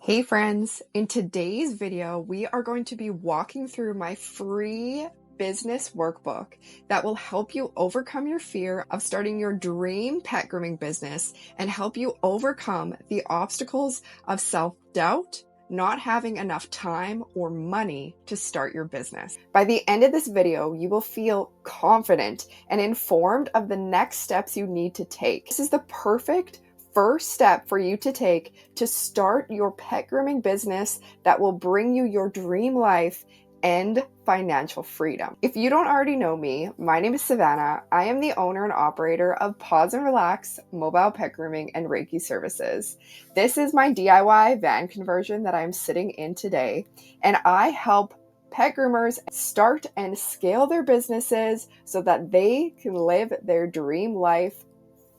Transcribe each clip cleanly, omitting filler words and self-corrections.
Hey friends, in today's video, we are going to be walking through my free business workbook that will help you overcome your fear of starting your dream pet grooming business and help you overcome the obstacles of self-doubt, not having enough time or money to start your business. By the end of this video, you will feel confident and informed of the next steps you need to take. This is the perfect first step for you to take to start your pet grooming business that will bring you your dream life and financial freedom. If you don't already know me, my name is Savannah. I am the owner and operator of Pause and Relax Mobile Pet Grooming and Reiki Services. This is my DIY van conversion that I'm sitting in today, and I help pet groomers start and scale their businesses so that they can live their dream life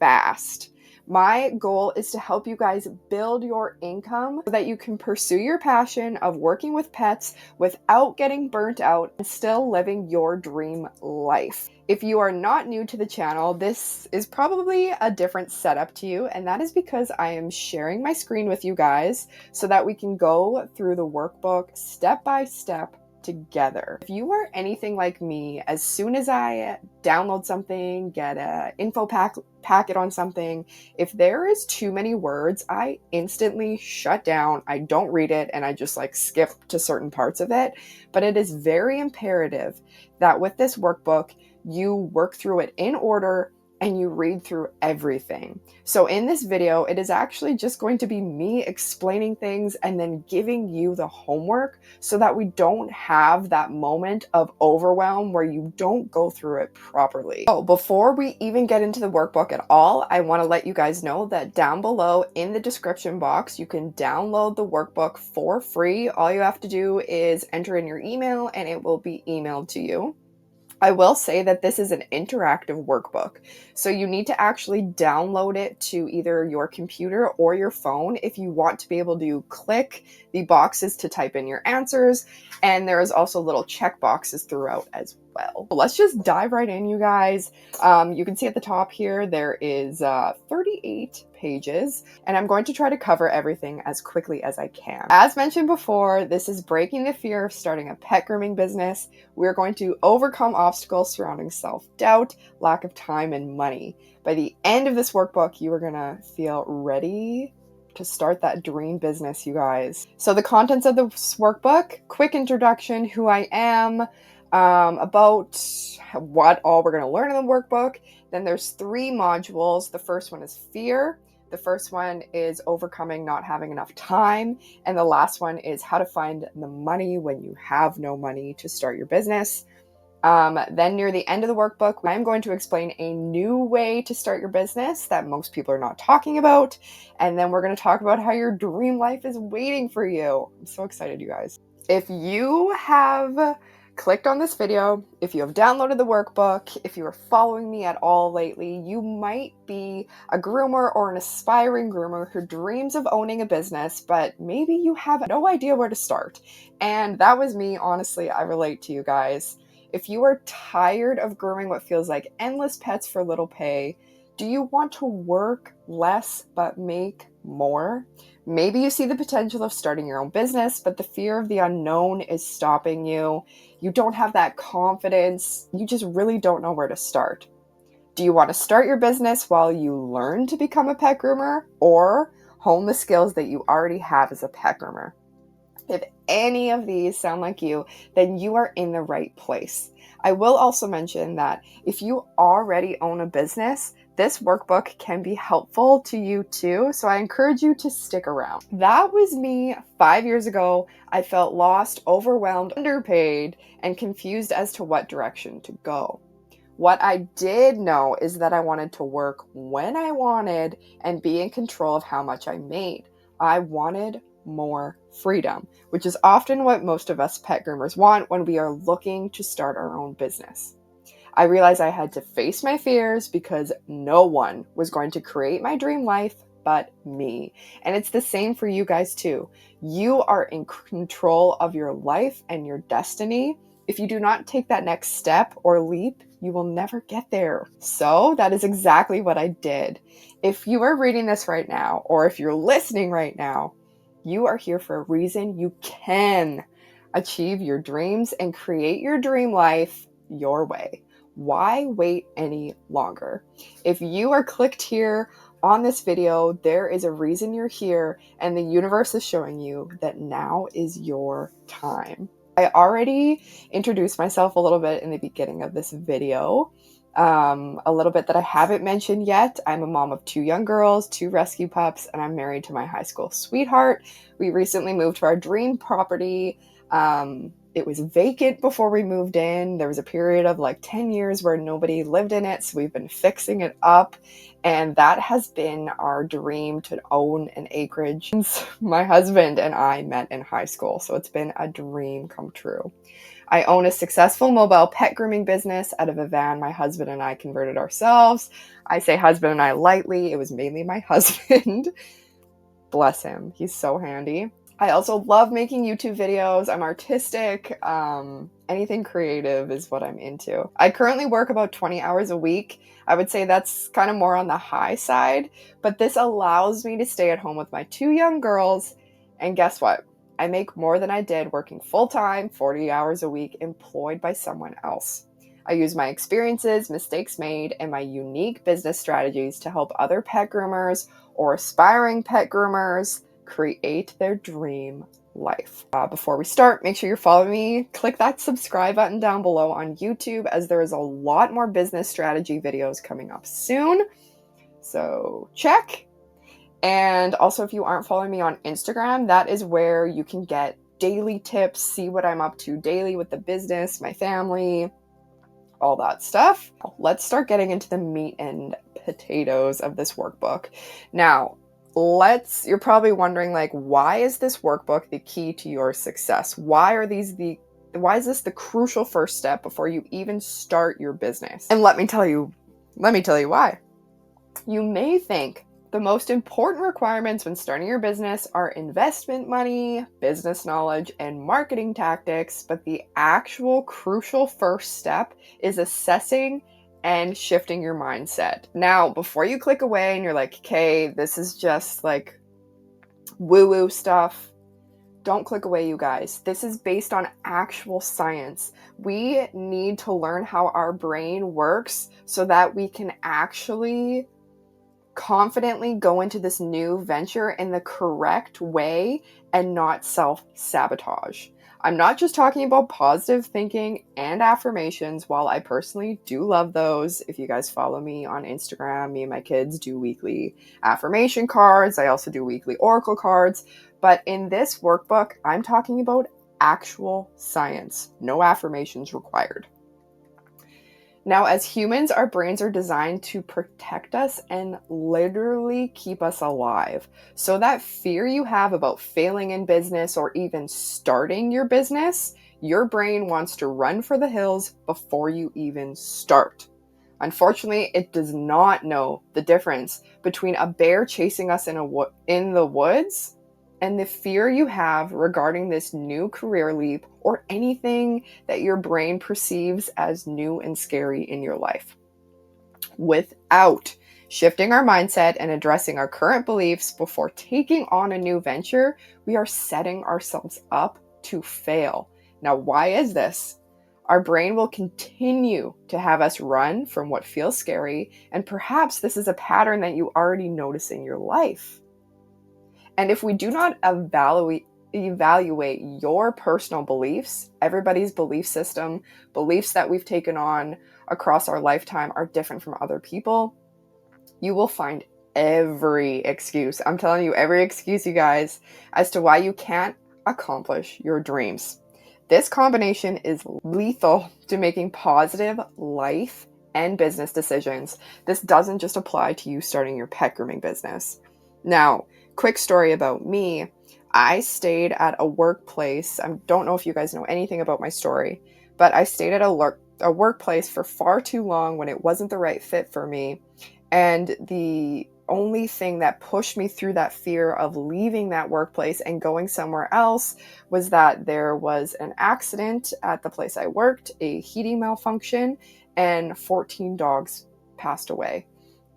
fast. My goal is to help you guys build your income so that you can pursue your passion of working with pets without getting burnt out and still living your dream life. If you are not new to the channel, this is probably a different setup to you, and that is because I am sharing my screen with you guys so that we can go through the workbook step by step together. If you are anything like me, as soon as I download something, get an info packet on something, if there is too many words, I instantly shut down. I don't read it and I just skip to certain parts of it. But it is very imperative that with this workbook, you work through it in order and you read through everything. So in this video, it is actually just going to be me explaining things and then giving you the homework so that we don't have that moment of overwhelm where you don't go through it properly. So before we even get into the workbook at all, I want to let you guys know that down below in the description box, you can download the workbook for free. All you have to do is enter in your email and it will be emailed to you. I will say that this is an interactive workbook, so you need to actually download it to either your computer or your phone if you want to be able to click the boxes to type in your answers, and there is also little check boxes throughout as well. Let's just dive right in, you guys. You can see at the top here, there is 38 pages, and I'm going to try to cover everything as quickly as I can. As mentioned before, this is breaking the fear of starting a pet grooming business. We're going to overcome obstacles surrounding self-doubt, lack of time, and money. By the end of this workbook, you are gonna feel ready to start that dream business, you guys. So the contents of this workbook: quick introduction, who I am, about what all we're going to learn in the workbook. Then there's 3 modules. The first one is fear. The first one is overcoming not having enough time. And the last one is how to find the money when you have no money to start your business. Then near the end of the workbook, I'm going to explain a new way to start your business that most people are not talking about. And then we're going to talk about how your dream life is waiting for you. I'm so excited, you guys. If you have clicked on this video, if you have downloaded the workbook, if you are following me at all lately, you might be a groomer or an aspiring groomer who dreams of owning a business, but maybe you have no idea where to start. And that was me. Honestly, I relate to you guys. If you are tired of grooming what feels like endless pets for little pay, do you want to work less but make more? Maybe you see the potential of starting your own business, but the fear of the unknown is stopping you. You don't have that confidence. You just really don't know where to start. Do you want to start your business while you learn to become a pet groomer, or hone the skills that you already have as a pet groomer? If any of these sound like you, then you are in the right place. I will also mention that if you already own a business, this workbook can be helpful to you too, so I encourage you to stick around. That was me 5 years ago. I felt lost, overwhelmed, underpaid, and confused as to what direction to go. What I did know is that I wanted to work when I wanted and be in control of how much I made. I wanted more freedom, which is often what most of us pet groomers want when we are looking to start our own business. I realized I had to face my fears because no one was going to create my dream life but me. And it's the same for you guys too. You are in control of your life and your destiny. If you do not take that next step or leap, you will never get there. So that is exactly what I did. If you are reading this right now, or if you're listening right now, You are here for a reason. You can achieve your dreams and create your dream life your way. Why wait any longer? If you are clicked here on this video, there is a reason you're here, and the universe is showing you that now is your time. I already introduced myself a little bit in the beginning of this video. A little bit that I haven't mentioned yet. I'm a mom of 2 young girls, 2 rescue pups, and I'm married to my high school sweetheart. We recently moved to our dream property. It was vacant before we moved in. There was a period of like 10 years where nobody lived in it, so we've been fixing it up, and that has been our dream, to own an acreage. My husband and I met in high school, so it's been a dream come true. I own a successful mobile pet grooming business out of a van my husband and I converted ourselves. I say husband and I lightly. It was mainly my husband. Bless him. He's so handy. I also love making YouTube videos. I'm artistic. Anything creative is what I'm into. I currently work about 20 hours a week. I would say that's kind of more on the high side, but this allows me to stay at home with my 2 young girls. And guess what? I make more than I did working full-time, 40 hours a week, employed by someone else. I use my experiences, mistakes made, and my unique business strategies to help other pet groomers or aspiring pet groomers create their dream life. Before we start, make sure you're following me. Click that subscribe button down below on YouTube, as there is a lot more business strategy videos coming up soon. So check. And also, if you aren't following me on Instagram, that is where you can get daily tips, see what I'm up to daily with the business, my family, all that stuff. Let's start getting into the meat and potatoes of this workbook. Now, you're probably wondering, like, why is this workbook the key to your success? Why is this the crucial first step before you even start your business? And let me tell you why. You may think the most important requirements when starting your business are investment money, business knowledge, and marketing tactics, but the actual crucial first step is assessing and shifting your mindset. Now, before you click away and you're like, okay, this is just like woo-woo stuff, don't click away, you guys. This is based on actual science. We need to learn how our brain works so that we can actually confidently go into this new venture in the correct way and not self-sabotage. I'm not just talking about positive thinking and affirmations. While I personally do love those, if you guys follow me on Instagram, me and my kids do weekly affirmation cards. I also do weekly oracle cards. But in this workbook, I'm talking about actual science. No affirmations required. Now, as humans, our brains are designed to protect us and literally keep us alive. So that fear you have about failing in business or even starting your business, your brain wants to run for the hills before you even start. Unfortunately, it does not know the difference between a bear chasing us in the woods and the fear you have regarding this new career leap or anything that your brain perceives as new and scary in your life. Without shifting our mindset and addressing our current beliefs before taking on a new venture, we are setting ourselves up to fail. Now, why is this? Our brain will continue to have us run from what feels scary, and perhaps this is a pattern that you already notice in your life. And if we do not evaluate your personal beliefs, everybody's belief system, beliefs that we've taken on across our lifetime are different from other people, you will find every excuse. I'm telling you, every excuse, you guys, as to why you can't accomplish your dreams. This combination is lethal to making positive life and business decisions. This doesn't just apply to you starting your pet grooming business. Now, quick story about me. I stayed at a workplace. I don't know if you guys know anything about my story, but I stayed at a workplace for far too long when it wasn't the right fit for me. And the only thing that pushed me through that fear of leaving that workplace and going somewhere else was that there was an accident at the place I worked, a heating malfunction, and 14 dogs passed away.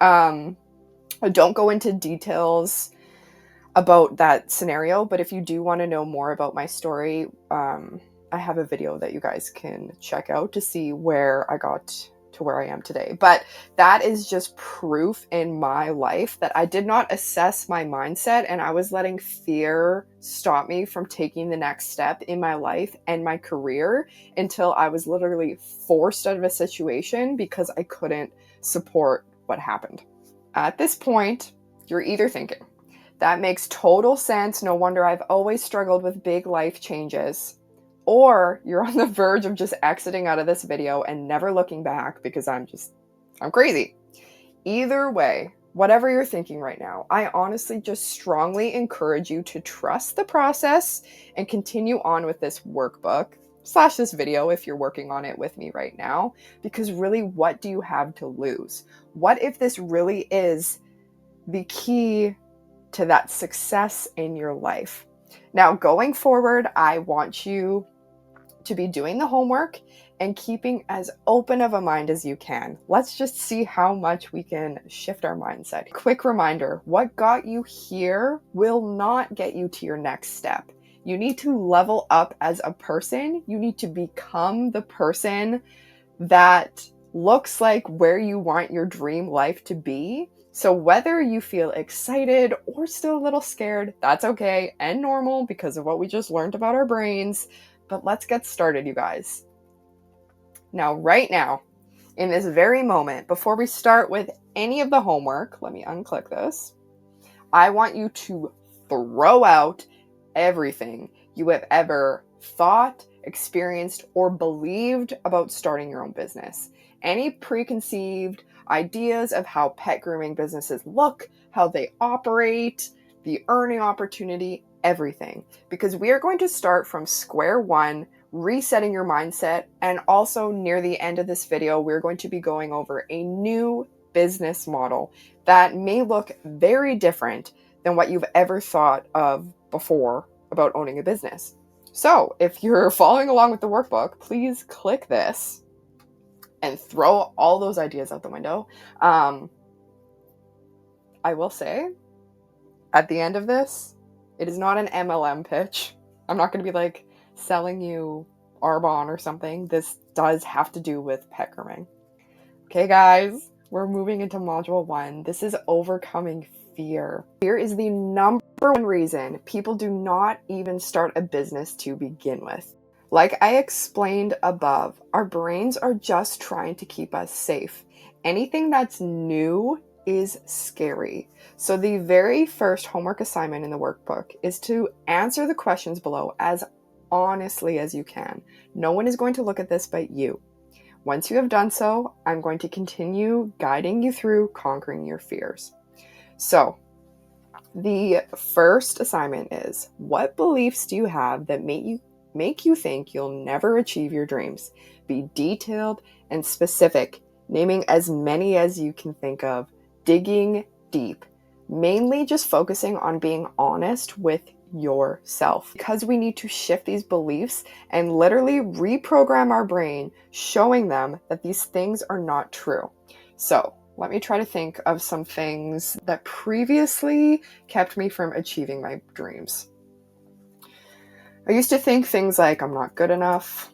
I don't go into details about that scenario. But if you do want to know more about my story, I have a video that you guys can check out to see where I got to where I am today. But that is just proof in my life that I did not assess my mindset, and I was letting fear stop me from taking the next step in my life and my career until I was literally forced out of a situation because I couldn't support what happened. At this point, you're either thinking, that makes total sense, no wonder I've always struggled with big life changes. Or you're on the verge of just exiting out of this video and never looking back because I'm crazy. Either way, whatever you're thinking right now, I honestly just strongly encourage you to trust the process and continue on with this workbook / this video if you're working on it with me right now, because really, what do you have to lose? What if this really is the key to that success in your life? Now, going forward, I want you to be doing the homework and keeping as open of a mind as you can. Let's just see how much we can shift our mindset. Quick reminder, what got you here will not get you to your next step. You need to level up as a person. You need to become the person that looks like where you want your dream life to be. So whether you feel excited or still a little scared, that's okay and normal because of what we just learned about our brains. But let's get started, you guys. Now, right now, in this very moment, before we start with any of the homework, let me unclick this. I want you to throw out everything you have ever thought, experienced, or believed about starting your own business. Any preconceived ideas of how pet grooming businesses look, how they operate, the earning opportunity, everything. Because we are going to start from square one, resetting your mindset, and also near the end of this video, we're going to be going over a new business model that may look very different than what you've ever thought of before about owning a business. So if you're following along with the workbook, please click this and throw all those ideas out the window. I will say, at the end of this, it is not an MLM pitch. I'm not going to be like selling you Arbonne or something. This does have to do with pet grooming. Okay, guys, we're moving into module 1. This is overcoming fear. Fear is the number one reason people do not even start a business to begin with. Like I explained above, our brains are just trying to keep us safe. Anything that's new is scary. So the very first homework assignment in the workbook is to answer the questions below as honestly as you can. No one is going to look at this but you. Once you have done so, I'm going to continue guiding you through conquering your fears. So, the first assignment is, what beliefs do you have that make you think you'll never achieve your dreams? Be detailed and specific, naming as many as you can think of, digging deep, mainly just focusing on being honest with yourself, because we need to shift these beliefs and literally reprogram our brain, showing them that these things are not true. So let me try to think of some things that previously kept me from achieving my dreams. I used to think things like I'm not good enough,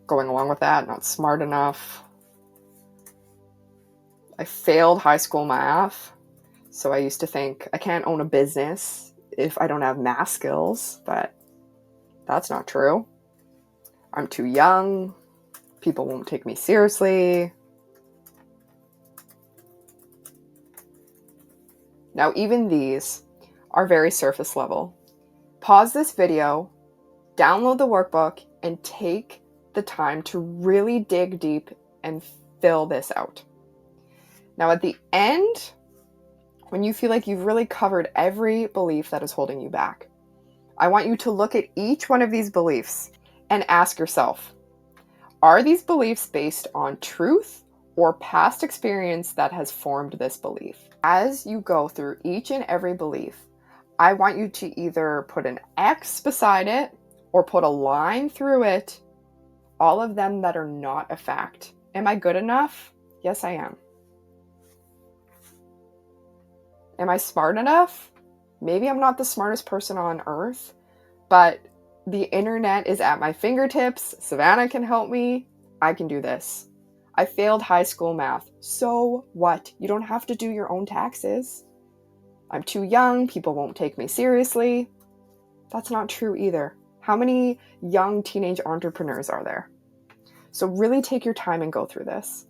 going along with that, not smart enough. I failed high school math. So I used to think I can't own a business if I don't have math skills, but that's not true. I'm too young. People won't take me seriously. Now, even these are very surface level. Pause this video, download the workbook, and take the time to really dig deep and fill this out. Now, at the end, when you feel like you've really covered every belief that is holding you back, I want you to look at each one of these beliefs and ask yourself, are these beliefs based on truth or past experience that has formed this belief? As you go through each and every belief, I want you to either put an X beside it or put a line through it, all of them that are not a fact. Am I good enough? Yes, I am. Am I smart enough? Maybe I'm not the smartest person on earth, but the internet is at my fingertips. Savannah can help me. I can do this. I failed high school math. So what? You don't have to do your own taxes. I'm too young. People won't take me seriously. That's not true either. How many young teenage entrepreneurs are there? So really take your time and go through this.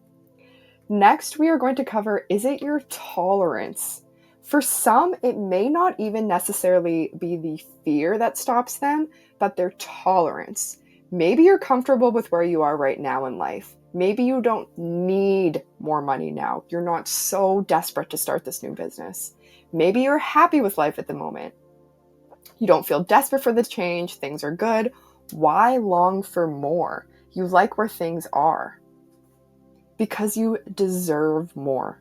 Next, we are going to cover, is it your tolerance? For some, it may not even necessarily be the fear that stops them, but their tolerance. Maybe you're comfortable with where you are right now in life. Maybe you don't need more money now. You're not so desperate to start this new business. Maybe you're happy with life at the moment. You don't feel desperate for the change. Things are good. Why long for more? You like where things are. Because you deserve more.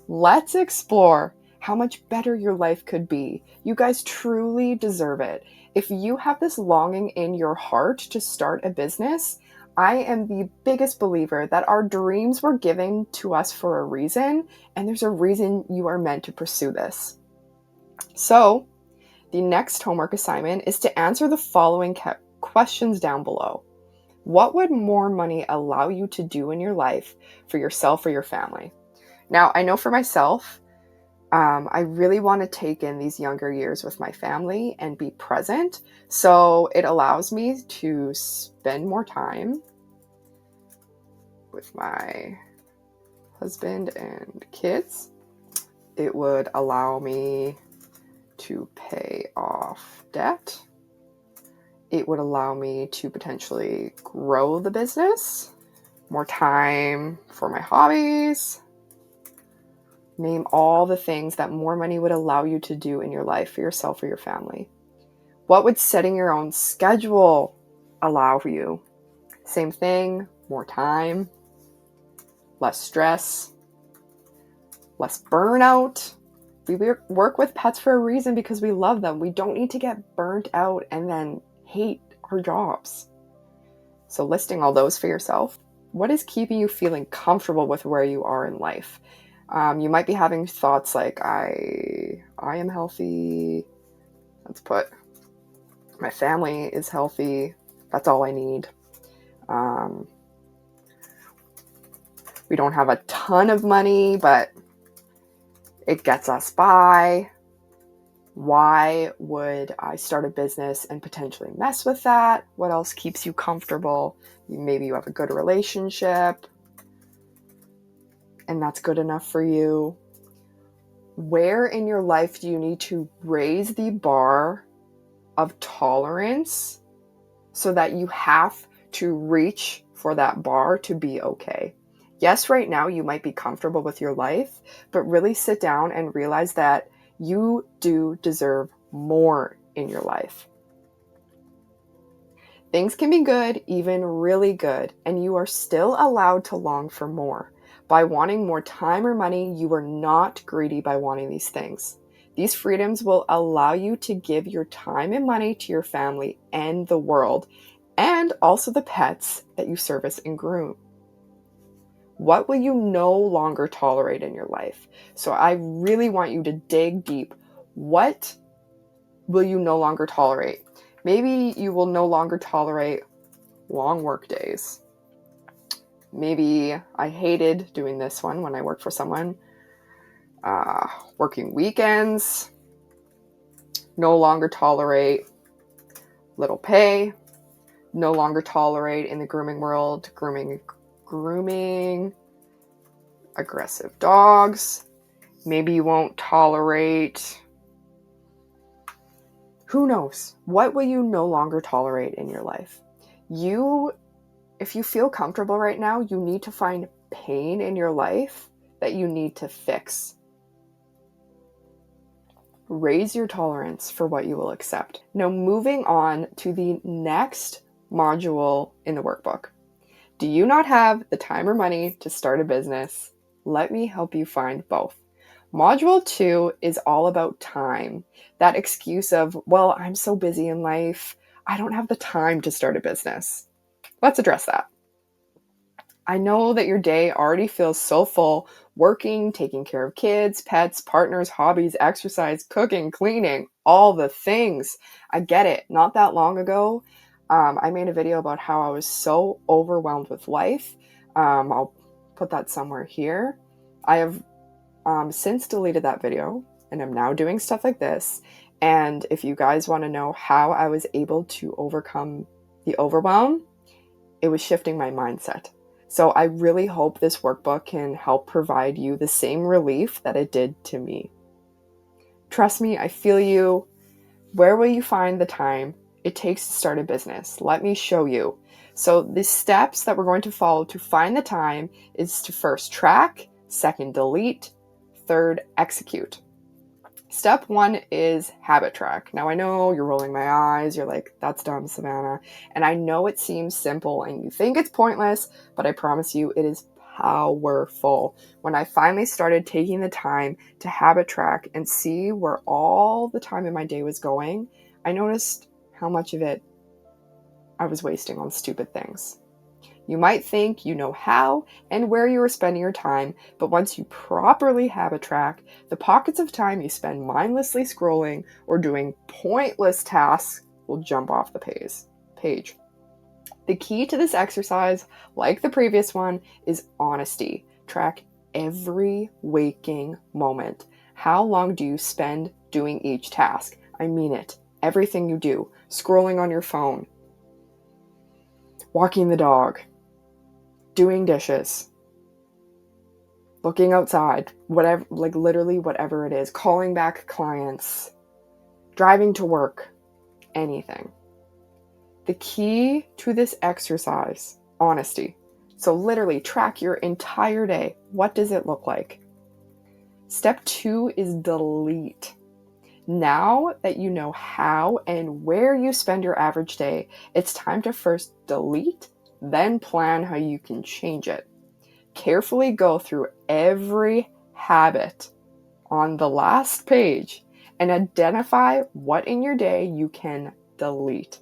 Let's explore how much better your life could be. You guys truly deserve it. If you have this longing in your heart to start a business, I am the biggest believer that our dreams were given to us for a reason, and there's a reason you are meant to pursue this. So, the next homework assignment is to answer the following questions down below. What would more money allow you to do in your life for yourself or your family? Now, I know for myself, I really want to take in these younger years with my family and be present. So it allows me to spend more time with my husband and kids. It would allow me to pay off debt. It would allow me to potentially grow the business, more time for my hobbies. Name all the things that more money would allow you to do in your life for yourself or your family. What would setting your own schedule allow for you? Same thing, more time, less stress, less burnout. We work with pets for a reason because we love them. We don't need to get burnt out and then hate our jobs. So listing all those for yourself. What is keeping you feeling comfortable with where you are in life? You might be having thoughts like, I am healthy. Let's put, my family is healthy. That's all I need. We don't have a ton of money, but it gets us by. Why would I start a business and potentially mess with that? What else keeps you comfortable? Maybe you have a good relationship and that's good enough for you. Where in your life do you need to raise the bar of tolerance so that you have to reach for that bar to be okay? Yes, right now you might be comfortable with your life, but really sit down and realize that you do deserve more in your life. Things can be good, even really good, and you are still allowed to long for more. By wanting more time or money, you are not greedy by wanting these things. These freedoms will allow you to give your time and money to your family and the world, and also the pets that you service and groom. What will you no longer tolerate in your life? So I really want you to dig deep. What will you no longer tolerate? Maybe you will no longer tolerate long work days. Maybe I hated doing this one when I worked for someone. Working weekends. No longer tolerate little pay. No longer tolerate in the grooming world, grooming aggressive dogs. Maybe you won't tolerate, who knows? What will you no longer tolerate in your life? If you feel comfortable right now, you need to find pain in your life that you need to fix. Raise your tolerance for what you will accept. Now, moving on to the next module in the workbook. Do you not have the time or money to start a business? Let me help you find both. Module 2 is all about time. That excuse of, well, I'm so busy in life, I don't have the time to start a business. Let's address that. I know that your day already feels so full. working, taking care of kids, pets, partners, hobbies, exercise, cooking, cleaning, all the things. I get it. Not that long ago, I made a video about how I was so overwhelmed with life. I'll put that somewhere here. I have since deleted that video and I'm now doing stuff like this. And if you guys want to know how I was able to overcome the overwhelm, it was shifting my mindset. So I really hope this workbook can help provide you the same relief that it did to me. Trust me, I feel you. Where will you find the time it takes to start a business? Let me show you. So the steps that we're going to follow to find the time is to first track, second delete, third execute. Step 1 is habit track. Now I know you're rolling my eyes. You're like, that's dumb, Savannah. And I know it seems simple and you think it's pointless, but I promise you it is powerful. When I finally started taking the time to habit track and see where all the time in my day was going, I noticed how much of it I was wasting on stupid things. You might think you know how and where you are spending your time, but once you properly habit track, the pockets of time you spend mindlessly scrolling or doing pointless tasks will jump off the page. The key to this exercise, like the previous one, is honesty. Track every waking moment. How long do you spend doing each task? I mean it. Everything you do. Scrolling on your phone. Walking the dog. Doing dishes, looking outside, whatever, like literally whatever it is, calling back clients, driving to work, anything. The key to this exercise, honesty. So literally track your entire day. What does it look like? Step 2 is delete. Now that you know how and where you spend your average day, it's time to first delete, then plan how you can change it. Carefully go through every habit on the last page and identify what in your day you can delete.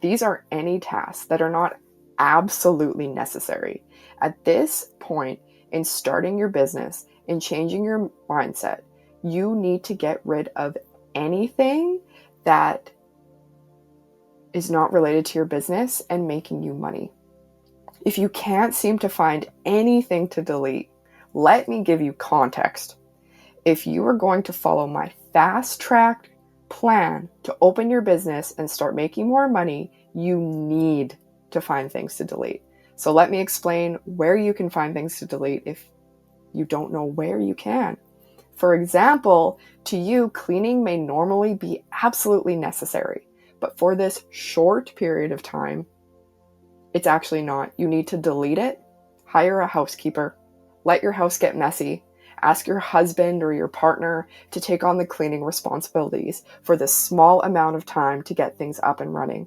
These are any tasks that are not absolutely necessary. At this point in starting your business and changing your mindset, you need to get rid of anything that is not related to your business and making you money. If you can't seem to find anything to delete, let me give you context. If you are going to follow my fast-track plan to open your business and start making more money, you need to find things to delete. So let me explain where you can find things to delete if you don't know where you can. For example, to you, cleaning may normally be absolutely necessary, but for this short period of time, it's actually not. You need to delete it, hire a housekeeper, let your house get messy, ask your husband or your partner to take on the cleaning responsibilities for this small amount of time to get things up and running.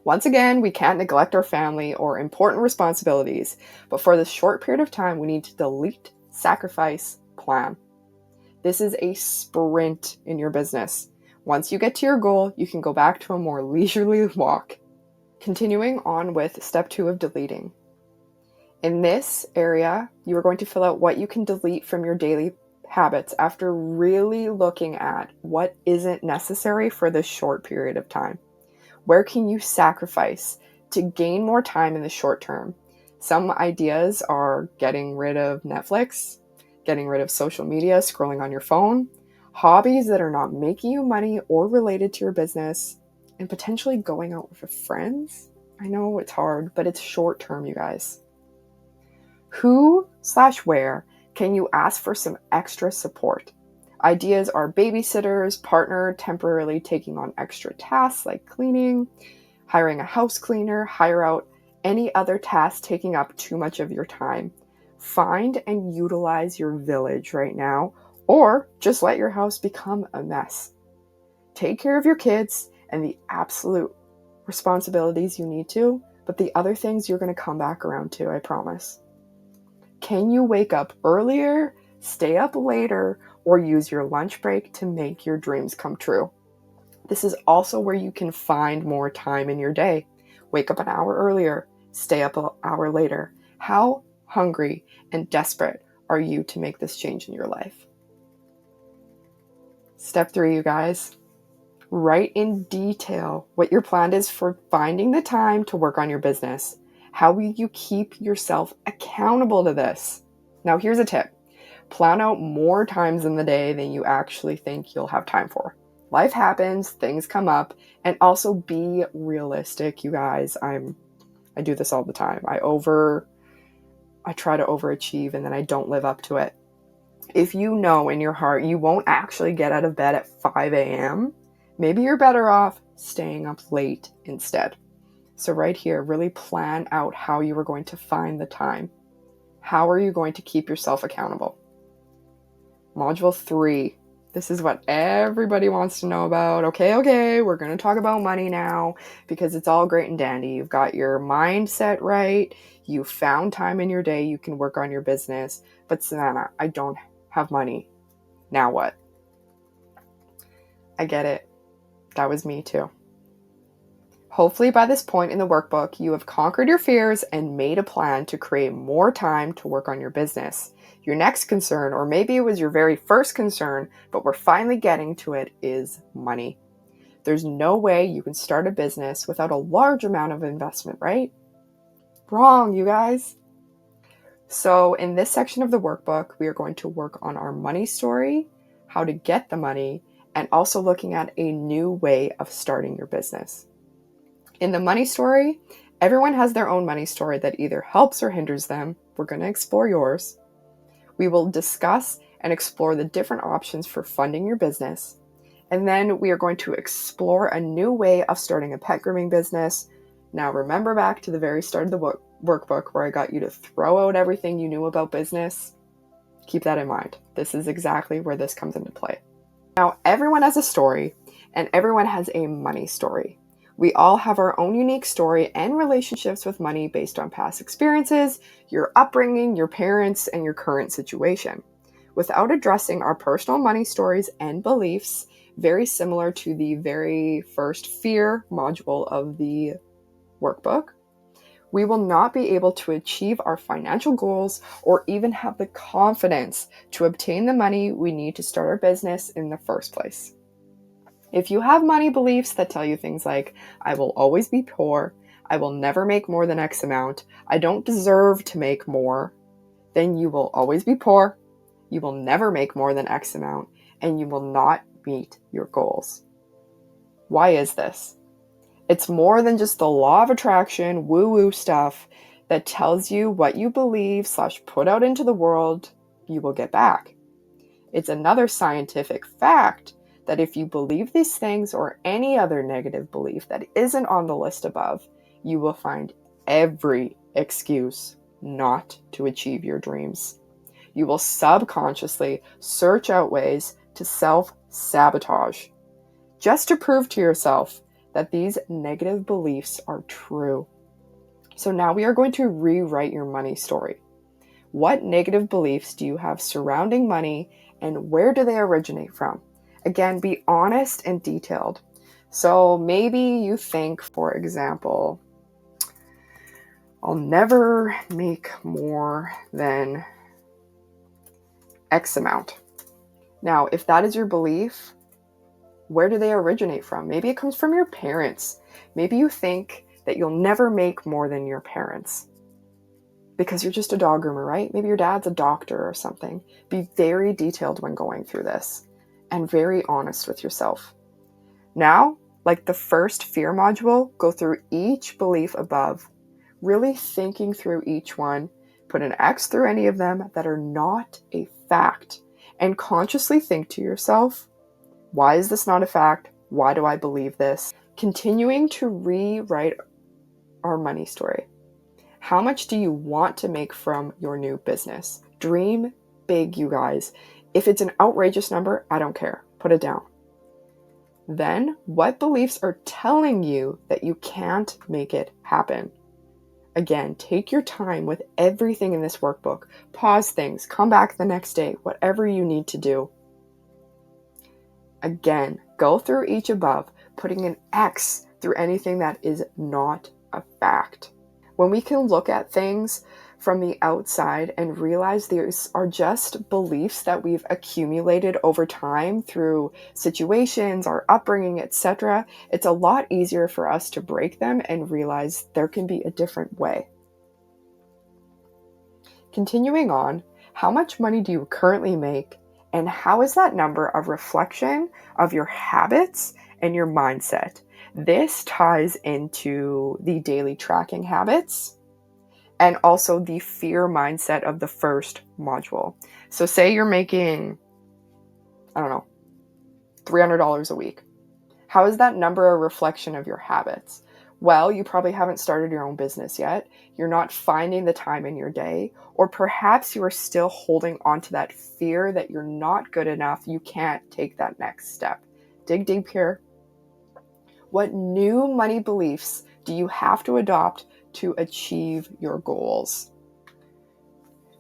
Once again, we can't neglect our family or important responsibilities, but for this short period of time, we need to delete, sacrifice, plan. This is a sprint in your business. Once you get to your goal, you can go back to a more leisurely walk. Continuing on with step 2 of deleting. In this area, you are going to fill out what you can delete from your daily habits after really looking at what isn't necessary for this short period of time. Where can you sacrifice to gain more time in the short term? Some ideas are getting rid of Netflix, getting rid of social media, scrolling on your phone, hobbies that are not making you money or related to your business, and potentially going out with friends. I know it's hard, but it's short term, you guys. Who/where can you ask for some extra support? Ideas are babysitters, partner temporarily taking on extra tasks like cleaning, hiring a house cleaner, hire out any other task taking up too much of your time. Find and utilize your village right now, or just let your house become a mess. Take care of your kids and the absolute responsibilities you need to, but the other things you're going to come back around to, I promise. Can you wake up earlier, stay up later, or use your lunch break to make your dreams come true? This is also where you can find more time in your day. Wake up an hour earlier, stay up an hour later. How hungry and desperate are you to make this change in your life? Step 3, you guys. Write in detail what your plan is for finding the time to work on your business. How will you keep yourself accountable to this? Now, here's a tip. Plan out more times in the day than you actually think you'll have time for. Life happens, things come up, and also be realistic, you guys. I do this all the time. I try to overachieve and then I don't live up to it. If you know in your heart you won't actually get out of bed at 5 a.m., maybe you're better off staying up late instead. So right here, really plan out how you are going to find the time. How are you going to keep yourself accountable? Module 3. This is what everybody wants to know about. Okay, we're going to talk about money now because it's all great and dandy. You've got your mindset right. You found time in your day. You can work on your business. But Savannah, I don't have money. Now what? I get it. That was me too. Hopefully by this point in the workbook, you have conquered your fears and made a plan to create more time to work on your business. Your next concern, or maybe it was your very first concern, but we're finally getting to it, is money. There's no way you can start a business without a large amount of investment, right? Wrong, you guys. So in this section of the workbook, we are going to work on our money story, how to get the money, and also looking at a new way of starting your business. In the money story, everyone has their own money story that either helps or hinders them. We're going to explore yours. We will discuss and explore the different options for funding your business. And then we are going to explore a new way of starting a pet grooming business. Now remember back to the very start of the workbook where I got you to throw out everything you knew about business. Keep that in mind. This is exactly where this comes into play. Now, everyone has a story and everyone has a money story. We all have our own unique story and relationships with money based on past experiences, your upbringing, your parents, and your current situation. Without addressing our personal money stories and beliefs, very similar to the very first fear module of the workbook, we will not be able to achieve our financial goals or even have the confidence to obtain the money we need to start our business in the first place. If you have money beliefs that tell you things like, I will always be poor, I will never make more than X amount, I don't deserve to make more, then you will always be poor, you will never make more than X amount, and you will not meet your goals. Why is this? It's more than just the law of attraction, woo-woo stuff that tells you what you believe / put out into the world, you will get back. It's another scientific fact that if you believe these things or any other negative belief that isn't on the list above, you will find every excuse not to achieve your dreams. You will subconsciously search out ways to self-sabotage just to prove to yourself that these negative beliefs are true. So now we are going to rewrite your money story. What negative beliefs do you have surrounding money and where do they originate from? Again, be honest and detailed. So maybe you think, for example, I'll never make more than X amount. Now, if that is your belief, where do they originate from? Maybe it comes from your parents. Maybe you think that you'll never make more than your parents because you're just a dog groomer, right? Maybe your dad's a doctor or something. Be very detailed when going through this and very honest with yourself. Now, like the first fear module, go through each belief above, really thinking through each one, put an X through any of them that are not a fact, and consciously think to yourself, why is this not a fact? Why do I believe this? Continuing to rewrite our money story. How much do you want to make from your new business? Dream big, you guys. If it's an outrageous number, I don't care. Put it down. Then, what beliefs are telling you that you can't make it happen? Again, take your time with everything in this workbook. Pause things, come back the next day, whatever you need to do. Again, go through each above, putting an X through anything that is not a fact. When we can look at things from the outside and realize these are just beliefs that we've accumulated over time through situations, our upbringing, etc., it's a lot easier for us to break them and realize there can be a different way. Continuing on, how much money do you currently make, and how is that number a reflection of your habits and your mindset? This ties into the daily tracking habits and also the fear mindset of the first module. So say you're making, I don't know, $300 a week. How is that number a reflection of your habits? Well, you probably haven't started your own business yet. You're not finding the time in your day, or perhaps you are still holding on to that fear that you're not good enough. You can't take that next step. Dig deep here. What new money beliefs do you have to adopt to achieve your goals?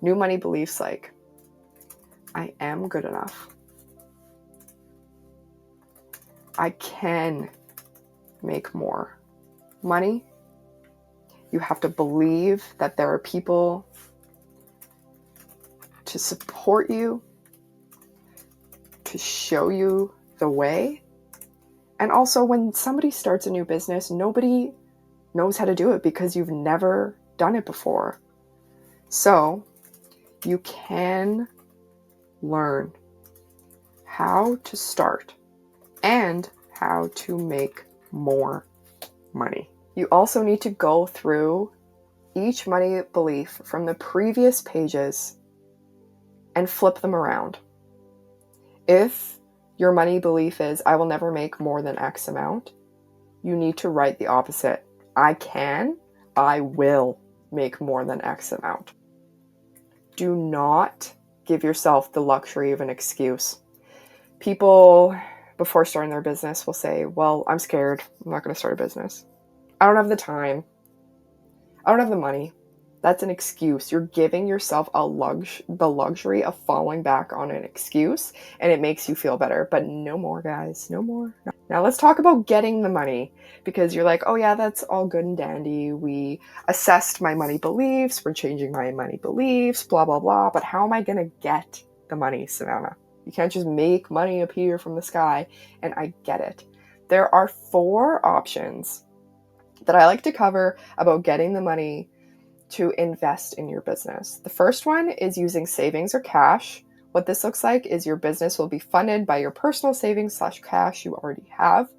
New money beliefs like, I am good enough. I can make more money. You have to believe that there are people to support you, to show you the way. And also, when somebody starts a new business, nobody knows how to do it because you've never done it before. So you can learn how to start and how to make more money. You also need to go through each money belief from the previous pages and flip them around. If your money belief is, I will never make more than X amount, you need to write the opposite. I will make more than X amount. Do not give yourself the luxury of an excuse. People, before starting their business, will say, well, I'm scared. I'm not going to start a business. I don't have the time. I don't have the money. That's an excuse. You're giving yourself the luxury of falling back on an excuse, and it makes you feel better. But no more, guys. No more. No. Now let's talk about getting the money, because you're like, oh yeah, that's all good and dandy. We assessed my money beliefs. We're changing my money beliefs, blah, blah, blah. But how am I going to get the money, Savannah? You can't just make money appear from the sky. And I get it. There are 4 options that I like to cover about getting the money to invest in your business. The first one is using savings or cash. What this looks like is your business will be funded by your personal savings / cash you already have.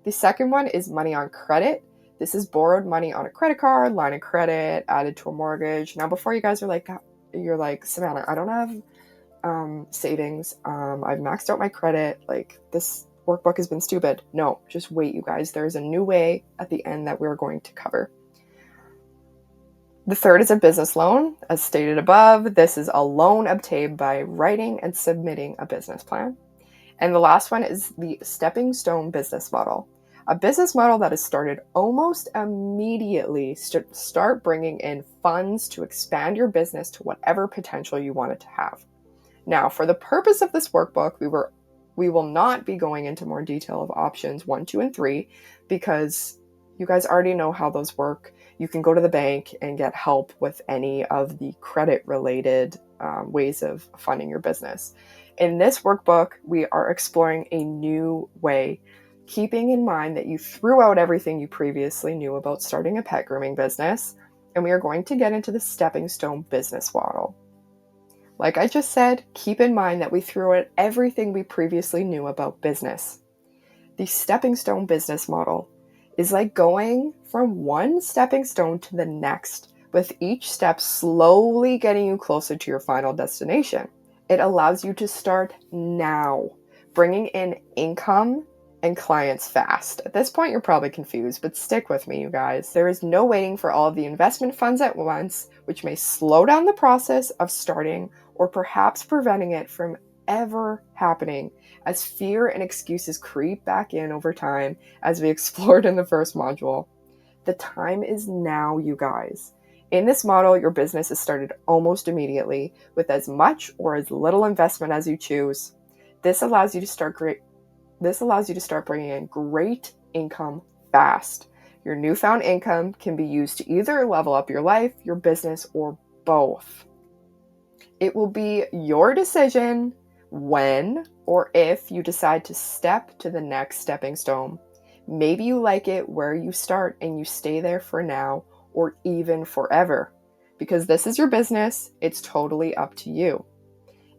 The second one is money on credit. This is borrowed money on a credit card, line of credit, added to a mortgage. Now, before you guys are like, you're like, Savannah, I don't have savings. I've maxed out my credit. Like, this workbook has been stupid. No, just wait, you guys. There's a new way at the end that we're going to cover. The third is a business loan. As stated above, this is a loan obtained by writing and submitting a business plan. And the last one is the stepping stone business model. A business model that is started almost immediately to start bringing in funds to expand your business to whatever potential you want it to have. Now, for the purpose of this workbook, we will not be going into more detail of options 1, 2, and 3, because you guys already know how those work. You can go to the bank and get help with any of the credit-related ways of funding your business. In this workbook, we are exploring a new way, keeping in mind that you threw out everything you previously knew about starting a pet grooming business, and we are going to get into the stepping stone business model. Like I just said, keep in mind that we threw out everything we previously knew about business. The stepping stone business model is like going from one stepping stone to the next, with each step slowly getting you closer to your final destination. It allows you to start now, bringing in income and clients fast. At this point, you're probably confused, but stick with me, you guys. There is no waiting for all of the investment funds at once, which may slow down the process of starting or perhaps preventing it from ever happening, as fear and excuses creep back in over time, as we explored in the first module. The time is now, you guys. In this model, your business is started almost immediately with as much or as little investment as you choose. This allows you to start bringing in great income fast. Your newfound income can be used to either level up your life, your business, or both. It will be your decision when or if you decide to step to the next stepping stone. Maybe you like it where you start and you stay there for now or even forever. Because this is your business, it's totally up to you.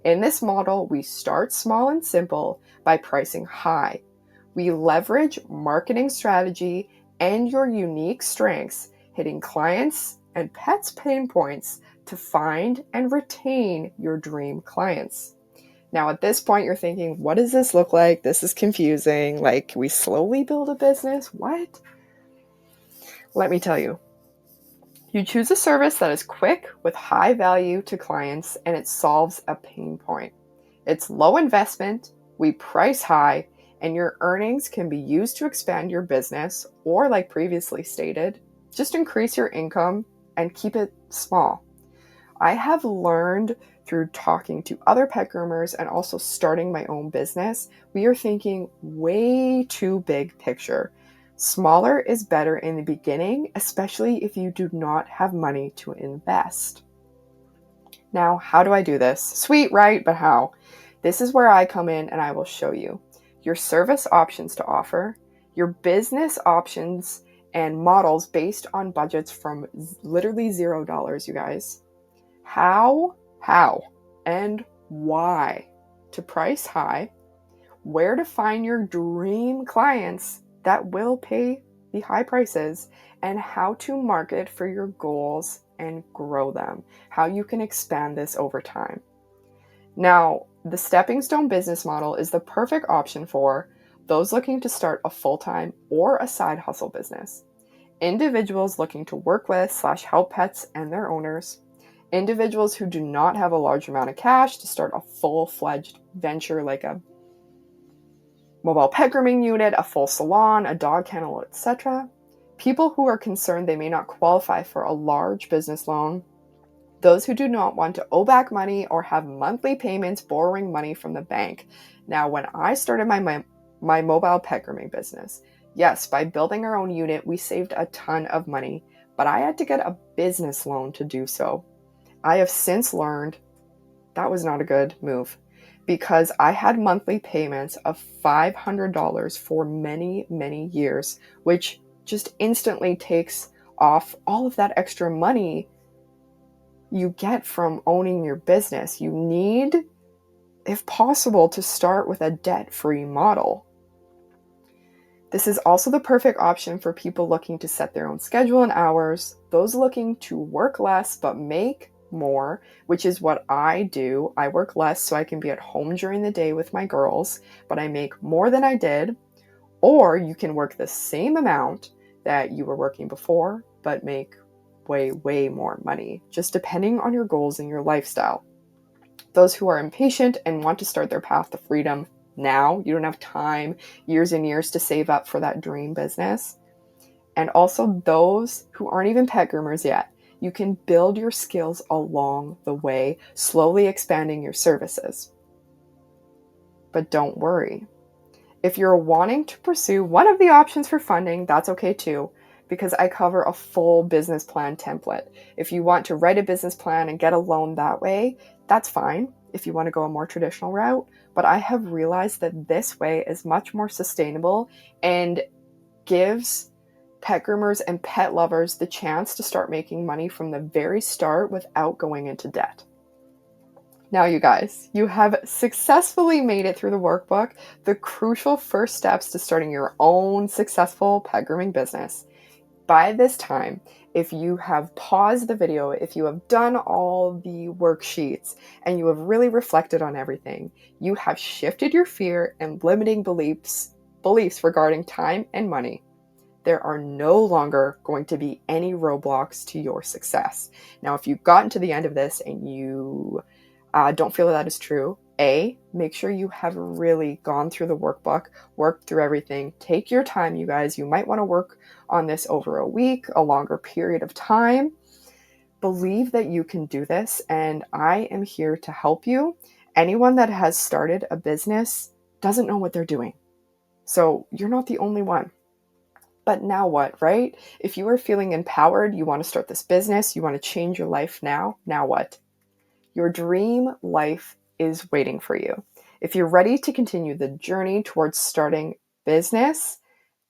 In this model, we start small and simple by pricing high. We leverage marketing strategy and your unique strengths, hitting clients and pets' pain points to find and retain your dream clients. Now, at this point, you're thinking, what does this look like? This is confusing. Like, we slowly build a business? What? Let me tell you. You choose a service that is quick with high value to clients and it solves a pain point. It's low investment, we price high, and your earnings can be used to expand your business or, like previously stated, just increase your income and keep it small. I have learned through talking to other pet groomers and also starting my own business, we are thinking way too big picture. Smaller is better in the beginning, especially if you do not have money to invest. Now, how do I do this? Sweet, right? But how? This is where I come in and I will show you your service options to offer, your business options and models based on budgets from literally $0, you guys. How, and why to price high, where to find your dream clients that will pay the high prices, and how to market for your goals and grow them, how you can expand this over time. Now, the stepping stone business model is the perfect option for those looking to start a full-time or a side hustle business, individuals looking to work with / help pets and their owners, individuals who do not have a large amount of cash to start a full-fledged venture like a mobile pet grooming unit, a full salon, a dog kennel, etc. People who are concerned they may not qualify for a large business loan. Those who do not want to owe back money or have monthly payments borrowing money from the bank. Now, when I started my mobile pet grooming business, yes, by building our own unit, we saved a ton of money, but I had to get a business loan to do so. I have since learned that was not a good move because I had monthly payments of $500 for many, many years, which just instantly takes off all of that extra money you get from owning your business. You need, if possible, to start with a debt-free model. This is also the perfect option for people looking to set their own schedule and hours, those looking to work less but make more, which is what I do. I work less so I can be at home during the day with my girls, but I make more than I did. Or you can work the same amount that you were working before, but make way, way more money, just depending on your goals and your lifestyle. Those who are impatient and want to start their path to freedom now, you don't have time, years and years to save up for that dream business. And also those who aren't even pet groomers yet, you can build your skills along the way, slowly expanding your services. But don't worry. If you're wanting to pursue one of the options for funding, that's okay too, because I cover a full business plan template. If you want to write a business plan and get a loan that way, that's fine if you want to go a more traditional route. But I have realized that this way is much more sustainable and gives pet groomers and pet lovers the chance to start making money from the very start without going into debt. Now, you guys, you have successfully made it through the workbook, the crucial first steps to starting your own successful pet grooming business. By this time, if you have paused the video, if you have done all the worksheets, and you have really reflected on everything, you have shifted your fear and limiting beliefs regarding time and money. There are no longer going to be any roadblocks to your success. Now, if you've gotten to the end of this and you don't feel that is true, make sure you have really gone through the workbook, worked through everything. Take your time, you guys. You might want to work on this over a week, a longer period of time. Believe that you can do this, and I am here to help you. Anyone that has started a business doesn't know what they're doing. So you're not the only one. But now what, right? If you are feeling empowered, you want to start this business, you want to change your life now what? Your dream life is waiting for you. If you're ready to continue the journey towards starting business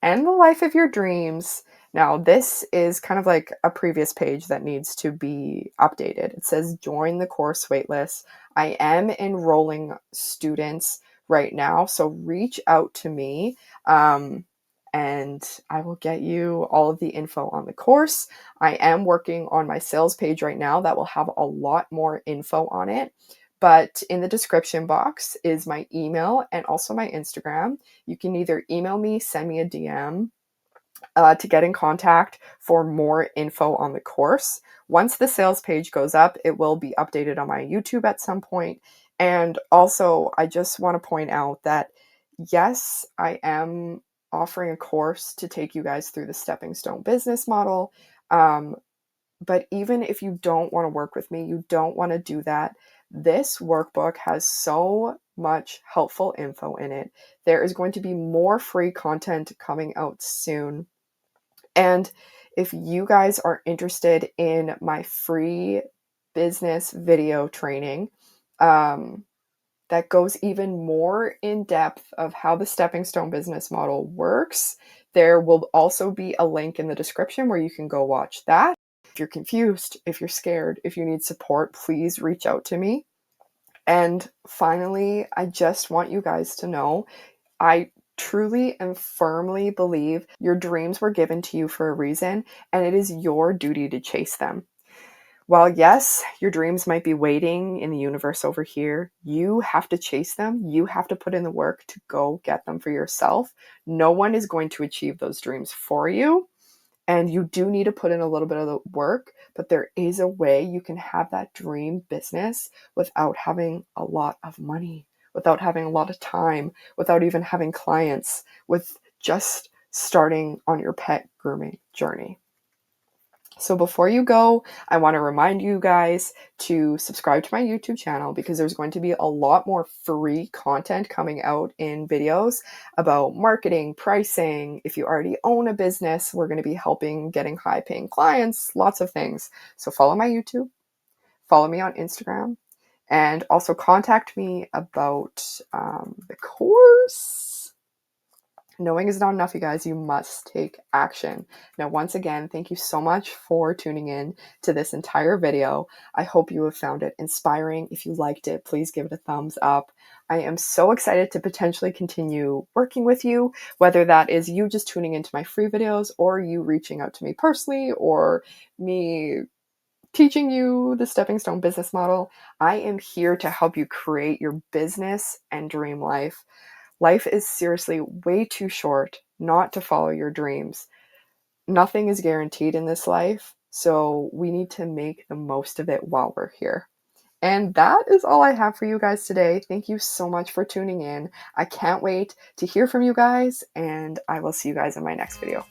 and the life of your dreams. Now, this is kind of like a previous page that needs to be updated. It says join the course waitlist. I am enrolling students right now, so reach out to me. And I will get you all of the info on the course. I am working on my sales page right now that will have a lot more info on it. But in the description box is my email and also my Instagram. You can either email me, send me a DM to get in contact for more info on the course. Once the sales page goes up, it will be updated on my YouTube at some point. And also, I just want to point out that yes, I am offering a course to take you guys through the stepping stone business model. But even if you don't want to work with me, you don't want to do that, this workbook has so much helpful info in it. There is going to be more free content coming out soon. And if you guys are interested in my free business video training, that goes even more in depth of how the stepping stone business model works, there will also be a link in the description where you can go watch that. If you're confused, if you're scared, if you need support, please reach out to me. And finally, I just want you guys to know, I truly and firmly believe your dreams were given to you for a reason, and it is your duty to chase them. While yes, your dreams might be waiting in the universe over here, you have to chase them. You have to put in the work to go get them for yourself. No one is going to achieve those dreams for you. And you do need to put in a little bit of the work, but there is a way you can have that dream business without having a lot of money, without having a lot of time, without even having clients, with just starting on your pet grooming journey. So before you go, I want to remind you guys to subscribe to my YouTube channel because there's going to be a lot more free content coming out in videos about marketing, pricing. If you already own a business, we're going to be helping getting high paying clients, lots of things. So follow my YouTube, follow me on Instagram, and also contact me about the course. Knowing is not enough, you guys. You must take action. Now, once again, thank you so much for tuning in to this entire video. I hope you have found it inspiring. If you liked it, please give it a thumbs up. I am so excited to potentially continue working with you, whether that is you just tuning into my free videos or you reaching out to me personally or me teaching you the stepping stone business model. I am here to help you create your business and dream life. Life is seriously way too short not to follow your dreams. Nothing is guaranteed in this life, so we need to make the most of it while we're here. And that is all I have for you guys today. Thank you so much for tuning in. I can't wait to hear from you guys, and I will see you guys in my next video.